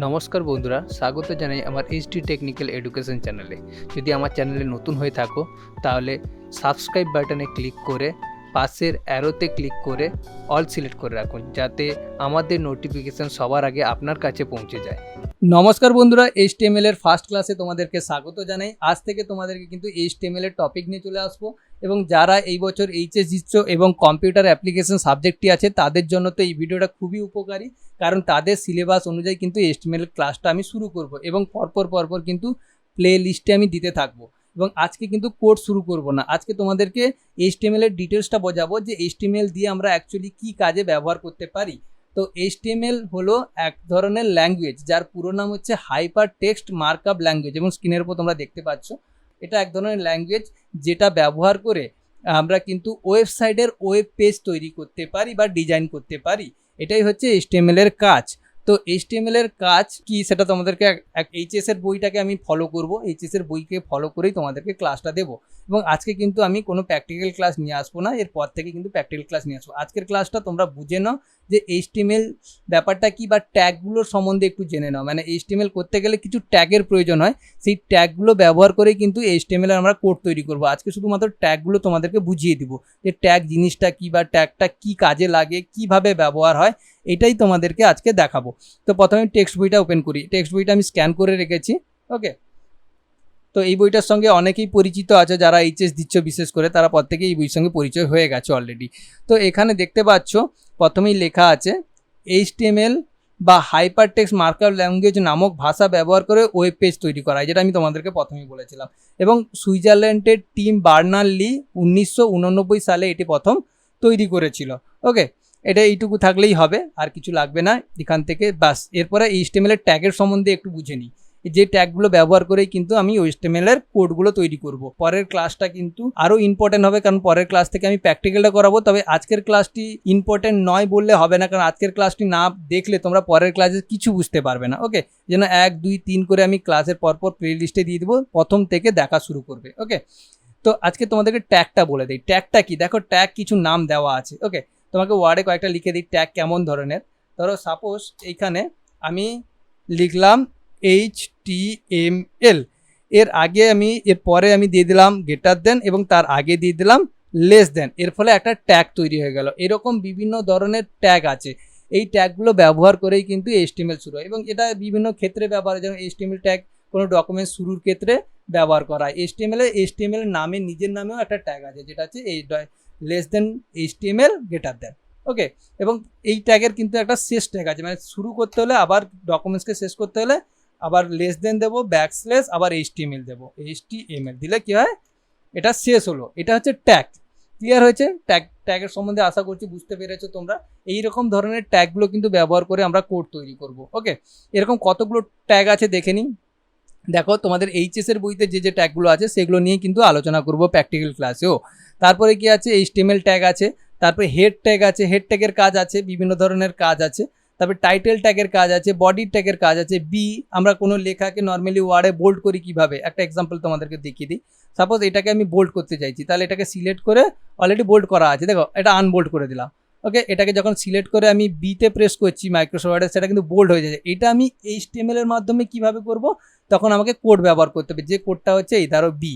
নমস্কার বন্ধুরা, স্বাগত জানাই আমার এইচডি টেকনিক্যাল এডুকেশন চ্যানেলে। যদি আমার চ্যানেলে নতুন হয়ে থাকো তাহলে সাবস্ক্রাইব বাটনে ক্লিক করে পাশের অ্যারোতে ক্লিক করে অল সিলেক্ট করে রাখুন, যাতে আমাদের নোটিফিকেশান সবার আগে আপনার কাছে পৌঁছে যায়। নমস্কার বন্ধুরা, এইচটিএমএল এর ফার্স্ট ক্লাসে তোমাদেরকে স্বাগত জানাই। আজ থেকে তোমাদেরকে কিন্তু এইচটিএমএল এর টপিক নিয়ে চলে আসবো, এবং যারা এই বছর এইচএস দিচ্ছ এবং কম্পিউটার অ্যাপ্লিকেশন সাবজেক্টটি আছে তাদের জন্য তো এই ভিডিওটা খুবই উপকারী, কারণ তাদের সিলেবাস অনুযায়ী কিন্তু এইচটিএমএল ক্লাসটা আমি শুরু করব এবং পরপর কিন্তু প্লে লিস্টে আমি দিতে থাকবো। এবং আজকে কিন্তু কোর্স শুরু করব না, আজকে তোমাদেরকে এইচটিএমএল এর ডিটেলসটা বোঝাবো যে এইচটিএমএল দিয়ে আমরা অ্যাকচুয়ালি কী কাজে ব্যবহার করতে পারি। তো এইচটিএমএল হলো এক ধরনের ল্যাঙ্গুয়েজ যার পুরো নাম হচ্ছে হাইপার টেক্সট মার্কআপ ল্যাঙ্গুয়েজ, এবং স্ক্রিনের উপর তোমরা দেখতে পাচ্ছ এটা এক ধরনের ল্যাঙ্গুয়েজ যেটা ব্যবহার করে আমরা কিন্তু ওয়েবসাইটের ওয়েব পেজ তৈরি করতে পারি বা ডিজাইন করতে পারি। এটাই হচ্ছে এইচটিএমএল এর কাজ। তো এইচটিএমএল এর কাজ কি সেটা তোমাদেরকে এইচএস এর বইটাকে আমি ফলো করব, এইচএস এর বইকে ফলো করেই তোমাদেরকে ক্লাসটা দেবো। এবং আজকে কিন্তু আমি কোনো প্র্যাকটিক্যাল ক্লাস নিয়ে আসবো না, এরপর থেকে কিন্তু প্র্যাকটিক্যাল ক্লাস নিয়ে আসবো। আজকের ক্লাসটা তোমরা বুঝে নাও যে এইচটিএমএল ব্যাপারটা কি, বা ট্যাগগুলোর সম্বন্ধে একটু জেনে নাও। মানে এইচটিএমএল করতে গেলে কিছু ট্যাগের প্রয়োজন হয়, সেই ট্যাগগুলো ব্যবহার করেই কিন্তু এইচটিএমএল এর আমরা কোড তৈরি করব। আজকে শুধুমাত্র ট্যাগগুলো তোমাদেরকে বুঝিয়ে দিব যে ট্যাগ জিনিসটা কি, বা ট্যাগটা কি কাজে লাগে, কিভাবে ব্যবহার হয়, এটাই তোমাদেরকে আজকে দেখাবো। তো প্রথমে টেক্সট বইটা ওপেন করি। টেক্সট বইটা আমি স্ক্যান করে রেখেছি। ওকে, তো এই বইটার সঙ্গে অনেকেই পরিচিত আছে, যারা এইচএস দিচ্ছ বিশেষ করে তারা প্রত্যেকেই এই বইয়ের সঙ্গে পরিচয় হয়ে গেছে অলরেডি। তো এখানে দেখতে পাচ্ছ প্রথমেই লেখা আছে এইচটিএমএল বা হাইপার টেক্সট মার্কআপ ল্যাঙ্গুয়েজ নামক ভাষা ব্যবহার করে ওয়েব পেজ তৈরি করা হয়, যেটা আমি তোমাদেরকে প্রথমেই বলেছিলাম। এবং সুইজারল্যান্ডের টিম বার্নার্লি 1989 সালে এটি প্রথম তৈরি করেছিল। ওকে, এটা এইটুকু থাকলেই হবে, আর কিছু লাগবে না এখান থেকে। বাস, এরপরে এইচটিএমএল এর ট্যাগের সম্বন্ধে একটু বুঝে নিই। যে ট্যাগগুলো ব্যবহার করেই কিন্তু আমি এইচটিএমএল এর কোডগুলো তৈরি করব। পরের ক্লাসটা কিন্তু আরও ইম্পর্টেন্ট হবে, কারণ পরের ক্লাস থেকে আমি প্র্যাকটিক্যালটা করাবো। তবে আজকের ক্লাসটি ইম্পর্টেন্ট নয় বললে হবে না, কারণ আজকের ক্লাসটি না দেখলে তোমরা পরের ক্লাসে কিছু বুঝতে পারবে না। ওকে, যেন 1, 2, 3 করে আমি ক্লাসের পরপর প্লে লিস্টে দিয়ে দেবো, প্রথম থেকে দেখা শুরু করবে। ওকে, তো আজকে তোমাদেরকে ট্যাগটা বলে দিই। ট্যাগটা কি, দেখো ট্যাগ কিছু নাম দেওয়া আছে। ওকে, তোমাকে ওয়ার্ডে কয়েকটা লিখে দিই ট্যাগ কেমন ধরনের। ধরো সাপোজ এইখানে আমি লিখলাম HTML, এর আগে আমি এর পরে আমি দিয়ে দিলাম গ্রেটার দেন, এবং তার আগে দিয়ে দিলাম লেস দেন। এর ফলে একটা ট্যাগ তৈরি হয়ে গেল। এরকম বিভিন্ন ধরনের ট্যাগ আছে। এই ট্যাগগুলো ব্যবহার করেই কিন্তু HTML শুরু হয়, এবং এটা বিভিন্ন ক্ষেত্রে ব্যবহার হয়। যেমন HTML ট্যাগ কোনো ডকুমেন্ট শুরুর ক্ষেত্রে ব্যবহার করা হয়। HTML নামে নিজের নামেও একটা ট্যাগ আছে, যেটা হচ্ছে এই less than HTML greater than. Okay, এবং এই ট্যাগের কিন্তু একটা শেষ ট্যাগ আছে, মানে শুরু করতে হলে আবার ডকুমেন্টসকে শেষ করতে হলে আবার লেস দেন দেবো, ব্যাকস্ল্যাশ, আবার HTML দেবো। HTML দিলে কি হয়, এটা শেষ হলো। এটা হচ্ছে ট্যাগ। ক্লিয়ার হয়েছে? ট্যাগের সম্বন্ধে আশা করছি বুঝতে পেরেছো তোমরা। এইরকম ধরনের ট্যাগগুলো কিন্তু ব্যবহার করে আমরা কোড তৈরি করব। ওকে, এরকম কতগুলো ট্যাগ আছে দেখে নিই। দেখো, তোমাদের এইচএস এর বইতে যে ট্যাগগুলো আছে সেগুলো নিয়ে কিন্তু আলোচনা করব প্র্যাকটিক্যাল ক্লাসেও। তারপরে কি আছে, HTML ট্যাগ আছে, তারপরে হেড ট্যাগ আছে, হেড ট্যাগের কাজ আছে, বিভিন্ন ধরনের কাজ আছে। তারপরে টাইটেল ট্যাগের কাজ আছে, বডি ট্যাগের কাজ আছে। আমরা কোনো লেখাকে নর্মালি ওয়ার্ডে বোল্ড করি কিভাবে, একটা এক্সাম্পল তোমাদেরকে দেখিয়ে দিই। সাপোজ এটাকে আমি বোল্ড করতে চাইছি, তাহলে এটাকে সিলেক্ট করে, অলরেডি বোল্ড করা আছে, দেখো এটা আনবোল্ড করে দিলাম। ওকে, এটাকে যখন সিলেক্ট করে আমি বিতে প্রেস করছি মাইক্রোসফট ওয়ার্ডে, সেটা কিন্তু বোল্ড হয়ে যায়। এটা আমি HTML এর মাধ্যমে কিভাবে করব, তখন আমাকে কোড ব্যবহার করতে হবে। যে কোডটা হচ্ছে এই ধরো বি,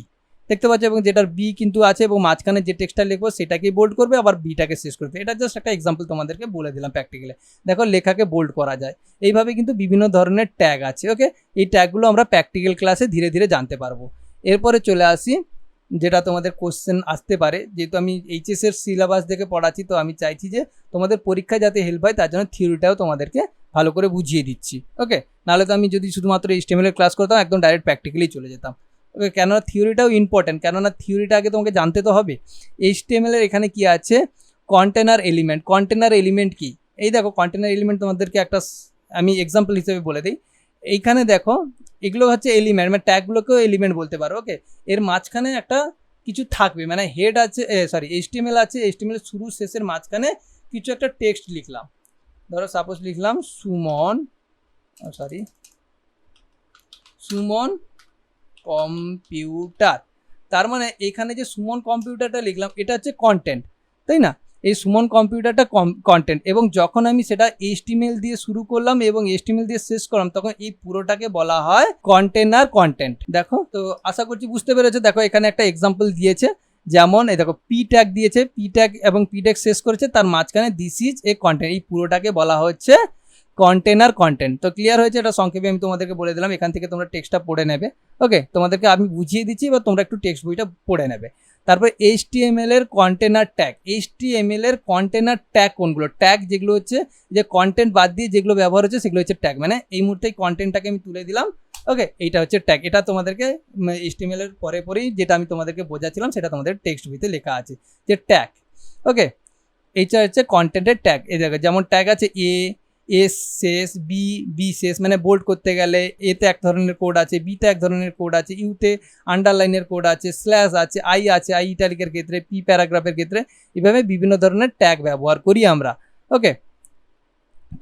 দেখতে পাচ্ছ, এবং যেটার বি কিন্তু আছে, এবং মাঝখানে যে টেক্সটটা লিখবো সেটাকেই বোল্ড করবে, আবার বিটাকে শেষ করবে। এটা জাস্ট একটা এক্সাম্পল তোমাদেরকে বলে দিলাম প্র্যাকটিক্যালে। দেখো লেখাকে বোল্ড করা যায়। এইভাবে কিন্তু বিভিন্ন ধরনের ট্যাগ আছে। ওকে, এই ট্যাগগুলো আমরা প্র্যাকটিক্যাল ক্লাসে ধীরে ধীরে জানতে পারবো। এরপরে চলে আসি, যেটা তোমাদের কোশ্চেন আসতে পারে। যেহেতু আমি এইচএস এর সিলেবাস দেখে পড়াচ্ছি, তো আমি চাইছি যে তোমাদের পরীক্ষায় যাতে হেল্প হয়, তার জন্য থিওরিটাও তোমাদেরকে ভালো করে বুঝিয়ে দিচ্ছি। ওকে, নাহলে তো আমি যদি শুধুমাত্র HTML এর ক্লাস করতাম, একদম ডাইরেক্ট প্র্যাকটিক্যালি চলে যেতাম। ওকে, কেননা থিওরিটাও ইম্পর্টেন্ট, কেননা থিওরিটা আগে তোমাকে জানতে তো হবে। HTML এর এখানে কি আছে, কন্টেনার এলিমেন্ট। কন্টেনার এলিমেন্ট কি, এই দেখো কন্টেনার এলিমেন্ট তোমাদেরকে একটা আমি এক্সাম্পল হিসেবে বলে দিই। এইখানে দেখো, এগুলো হচ্ছে এলিমেন্ট, মানে ট্যাগগুলোকেও এলিমেন্ট বলতে পারো। ওকে, এর মাঝখানে একটা কিছু থাকবে, মানে হেড আছে, HTML আছে, HTML শুরু শেষের মাঝখানে কিছু একটা টেক্সট লিখলাম। ধরো সাপোজ লিখলাম সুমন কম্পিউটার। তার মানে এখানে যে সুমন কম্পিউটারটা লিখলাম, এটা হচ্ছে কন্টেন্ট, তাই না? এই সুমন কম্পিউটারটা কন্টেন্ট, এবং যখন আমি সেটা HTML দিয়ে শুরু করলাম এবং HTML দিয়ে শেষ করলাম তখন এই পুরোটাকে বলা হয় কন্টেনার কন্টেন্ট। দেখো, তো আশা করছি বুঝতে পেরেছো। দেখো এখানে একটা এক্সাম্পল দিয়েছে, যেমন এই দেখো পি ট্যাগ দিয়েছে, পি ট্যাগ এবং পি ট্যাগ শেষ করেছে, তার মাঝখানে দিস ইজ এ কন্টেন্ট, এই পুরোটাকে বলা হচ্ছে কন্টেনার কন্টেন্ট। তো ক্লিয়ার হয়েছে, এটা সংক্ষেপে আমি তোমাদেরকে বলে দিলাম। এখান থেকে তোমরা টেক্সটটা পড়ে নেবে। ওকে, তোমাদেরকে আমি বুঝিয়ে দিচ্ছি, বা তোমরা একটু টেক্সট বইটা পড়ে নেবে। তারপর HTML এর কন্টেনার ট্যাগ। HTML এর কন্টেনার ট্যাগ কোনগুলো? ট্যাগ যেগুলো হচ্ছে যে কন্টেন্ট বাদ দিয়ে যেগুলো ব্যবহার হচ্ছে সেগুলো হচ্ছে ট্যাগ। মানে এই মুহূর্তে কন্টেন্টটাকে আমি তুলে দিলাম। ওকে, এইটা হচ্ছে ট্যাগ। এটা তোমাদেরকে HTML এর পরেই যেটা আমি তোমাদেরকে বোঝাচ্ছিলাম সেটা তোমাদের টেক্সট বইতে লেখা আছে যে ট্যাগ। ওকে, এইটা হচ্ছে কন্টেন্টের ট্যাগ। এই দেখো যেমন ট্যাগ আছে এস শেষ, বি শেষ, মানে বোল্ড করতে গেলে এতে এক ধরনের কোড আছে, বিতে এক ধরনের কোড আছে, ইউতে আন্ডারলাইনের কোড আছে, স্ল্যাশ আছে, আই ইটালিকের ক্ষেত্রে, পি প্যারাগ্রাফের ক্ষেত্রে, এভাবে বিভিন্ন ধরনের ট্যাগ ব্যবহার করি আমরা। ওকে,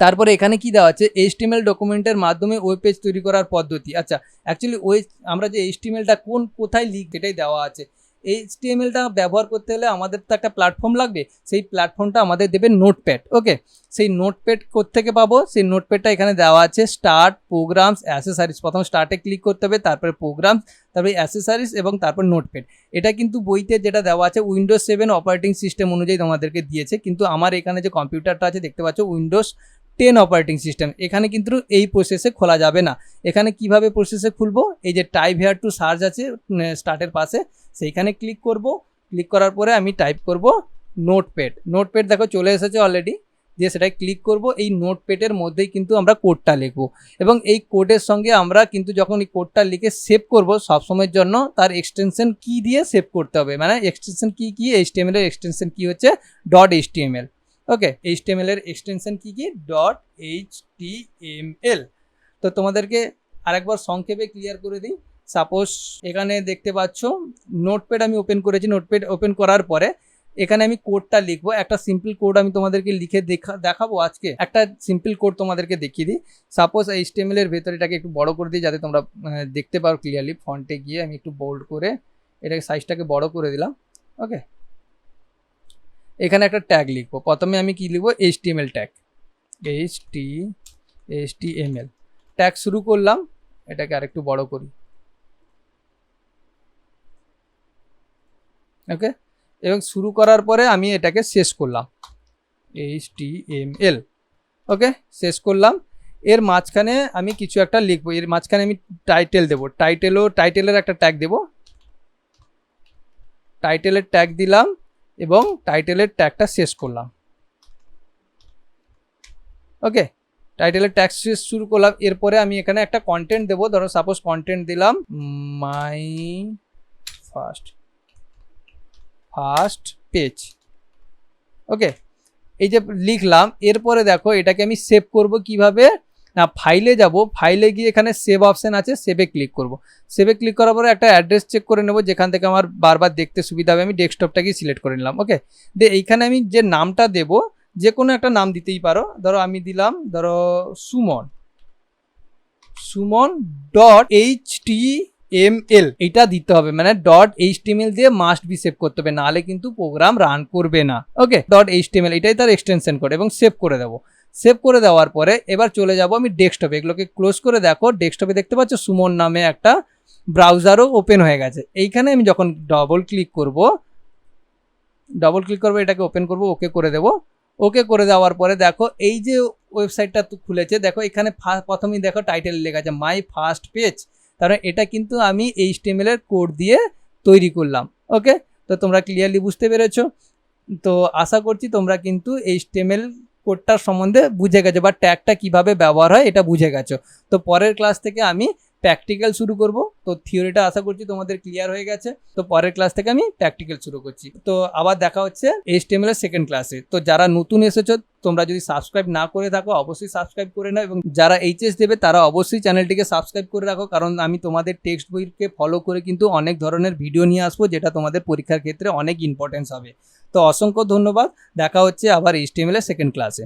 তারপরে এখানে কি দেওয়া আছে? HTML ডকুমেন্টের মাধ্যমে ওয়েব পেজ তৈরি করার পদ্ধতি। আচ্ছা, অ্যাকচুয়ালি আমরা যে HTMLটা কোথায় লিখ এটাই দেওয়া আছে। HTMLটা ব্যবহার করতে হলে আমাদের তো একটা প্ল্যাটফর্ম লাগবে, সেই প্ল্যাটফর্মটা আমাদের দেবে নোটপ্যাড। ওকে, সেই নোটপ্যাড কোত্থেকে পাবো? সেই নোটপ্যাডটা এখানে দেওয়া আছে, স্টার্ট, প্রোগ্রামস, অ্যাসেসারিজ। প্রথম স্টার্টে ক্লিক করতে হবে, তারপরে প্রোগ্রামস, তারপরে অ্যাসেসারিজ এবং তারপর নোটপ্যাড। এটা কিন্তু বইতে যেটা দেওয়া আছে উইন্ডোজ 7 অপারেটিং সিস্টেম অনুযায়ী তোমাদেরকে দিয়েছে, কিন্তু আমার এখানে যে কম্পিউটারটা আছে দেখতে পাচ্ছ উইন্ডোজ 10 অপারেটিং সিস্টেম। এখানে কিন্তু এই প্রসেসে খোলা যাবে না। এখানে কিভাবে প্রসেসে খুলবো? এই যে টাইপ হেয়ার টু সার্চ আছে স্টার্টের পাশে, সেইখানে ক্লিক করব। ক্লিক করার পরে আমি টাইপ করব নোটপ্যাড। দেখো চলে এসেছে অলরেডি, দিয়ে সেটাই ক্লিক করব। এই নোটপ্যাডের মধ্যেই কিন্তু আমরা কোডটা লিখবো, এবং এই কোডের সঙ্গে আমরা কিন্তু যখন এই কোডটা লিখে সেভ করব সবসময়ের জন্য তার এক্সটেনশন কি দিয়ে সেভ করতে হবে। মানে এক্সটেনশন কি HTML এর এক্সটেনশন কি হচ্ছে .html। ওকে, HTML এর এক্সটেনশন কি .html। তো তোমাদেরকে আরেকবার সংক্ষেপে ক্লিয়ার করে দিই। সাপোজ এখানে দেখতে পাচ্ছ নোটপ্যাড আমি ওপেন করেছি। নোটপ্যাড ওপেন করার পরে এখানে আমি কোডটা লিখবো। একটা সিম্পল কোড আমি তোমাদেরকে লিখে দেখাবো আজকে। একটা সিম্পল কোড তোমাদেরকে দেখিয়ে দিই। সাপোজ HTML এর ভেতরে এটাকে একটু বড় করে দিই যাতে তোমরা দেখতে পারো ক্লিয়ারলি। ফন্টে গিয়ে আমি একটু বোল্ড করে এটাকে সাইজটাকে বড় করে দিলাম। ওকে, এখানে একটা ট্যাগ লিখবো। প্রথমে আমি কি লিখবো? HTML ট্যাগ, HTML ট্যাগ শুরু করলাম। এটাকে আরেকটু বড় করি। ওকে, এবং শুরু করার পরে আমি এটাকে শেষ করলাম HTML। ওকে, শেষ করলাম। এর মাঝখানে আমি কিছু একটা লিখবো। এর মাঝখানে আমি টাইটেল দেবো। টাইটেলের একটা ট্যাগ দেবো। টাইটেলের ট্যাগ দিলাম এবং টাইটেলের ট্যাগটা শেষ করলাম। ওকে, টাইটেলের ট্যাগ শেষ শুরু করলাম। এরপরে আমি এখানে একটা কন্টেন্ট দেবো। ধরো সাপোজ কন্টেন্ট দিলাম মাই ফার্স্ট পেজ। ওকে, এই যে লিখলাম। এরপরে দেখো এটাকে আমি সেভ করব কিভাবে? না, ফাইলে যাব। ফাইলে গিয়ে এখানে সেভ অপশন আছে, সেভে ক্লিক করব। সেভে ক্লিক করার পরে একটা অ্যাড্রেস চেক করে নেব যেখান থেকে আমার বারবার দেখতে সুবিধা হবে। আমি ডেস্কটপটাকে সিলেক্ট করে নিলাম। ওকে, এইখানে আমি যে নামটা দেব যে কোনো একটা নাম দিতেই পারো। ধরো আমি দিলাম সুমন .html। এইটা দিতে হবে, মানে .html দিয়ে মাস্ট বি সেভ করতে হবে, নাহলে কিন্তু প্রোগ্রাম রান করবে না। ওকে, .html এটাই তার এক্সটেনশন কোড, এবং সেভ করে দেবো। সেভ করে দেওয়ার পরে এবার চলে যাব আমি ডেস্কটপে। এগুলোকে ক্লোজ করে দেখো, ডেস্কটপে দেখতে পাচ্ছ সুমন নামে একটা ব্রাউজারও ওপেন হয়ে গেছে। এইখানে আমি যখন ডবল ক্লিক করব এটাকে ওপেন করব, ওকে করে দেবো। ওকে করে দেওয়ার পরে দেখো এই যে ওয়েবসাইটটা খুলেছে। দেখো এখানে প্রথমেই দেখো টাইটেল লেখা আছে মাই ফার্স্ট পেজ। তাহলে এটা কিন্তু আমি HTML এর কোড দিয়ে তৈরি করলাম। ওকে, তো তোমরা ক্লিয়ারলি বুঝতে পেরেছো। তো আশা করছি তোমরা কিন্তু HTML কোডটার সম্বন্ধে বুঝে গেছো, বা ট্যাগটা কিভাবে ব্যবহার হয় এটা বুঝে গেছো। তো পরের ক্লাস থেকে আমি প্র্যাকটিক্যাল শুরু করব। তো থিওরিটা আশা করছি তোমাদের ক্লিয়ার হয়ে গেছে। তো পরের ক্লাস থেকে আমি প্র্যাকটিক্যাল শুরু করছি। তো আবার দেখা হচ্ছে HTML এর সেকেন্ড ক্লাসে। তো যারা নতুন এসেছো তোমরা যদি সাবস্ক্রাইব না করে থাকো অবশ্যই সাবস্ক্রাইব করে নাও, এবং যারা HS দেবে তারা অবশ্যই চ্যানেলটিকে সাবস্ক্রাইব করে রাখো, কারণ আমি তোমাদের টেক্সট বইকে ফলো করে কিন্তু অনেক ধরনের ভিডিও নিয়ে আসবো যেটা তোমাদের পরীক্ষার ক্ষেত্রে অনেক ইম্পর্টেন্স হবে। তো অসংখ্য ধন্যবাদ। দেখা হচ্ছে আবার HTML এর সেকেন্ড ক্লাসে।